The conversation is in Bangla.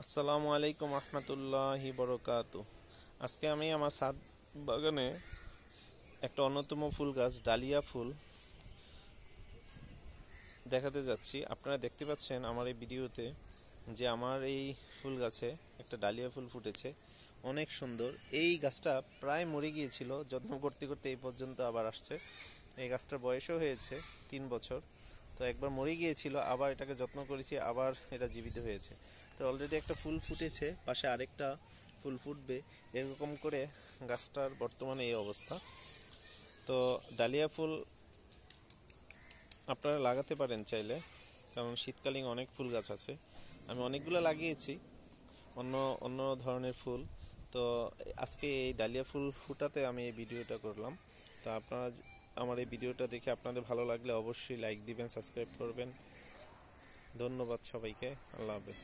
আসসালামু আলাইকুম রহমতুল্লাহি বরকাতু। আজকে আমি আমার ছাদ বাগানে একটা অন্যতম ফুল গাছ ডালিয়া ফুল দেখাতে যাচ্ছি। আপনারা দেখতে পাচ্ছেন আমার এই ভিডিওতে যে আমার এই ফুল গাছে একটা ডালিয়া ফুল ফুটেছে, অনেক সুন্দর। এই গাছটা প্রায় মরে গিয়েছিল, যত্ন করতে করতে এই পর্যন্ত আবার আসছে। এই গাছটার বয়সও হয়েছে 3 বছর। তো একবার মরে গিয়েছিল, আবার এটাকে যত্ন করেছি, আবার এটা জীবিত হয়েছে। তো অলরেডি একটা ফুল ফুটেছে, পাশে আরেকটা ফুল ফুটবে, এরকম করে গাছটার বর্তমানে এই অবস্থা। তো ডালিয়া ফুল আপনারা লাগাতে পারেন চাইলে, কারণ শীতকালীন অনেক ফুল গাছ আছে। আমি অনেকগুলো লাগিয়েছি অন্য অন্য ধরনের ফুল। তো আজকে এই ডালিয়া ফুল ফুটাতে আমি এই ভিডিওটা করলাম। তো আপনারা আমার এই ভিডিওটা দেখে আপনাদের ভালো লাগলে অবশ্যই লাইক দিবেন, সাবস্ক্রাইব করবেন। ধন্যবাদ সবাইকে। আল্লাহ হাফেজ।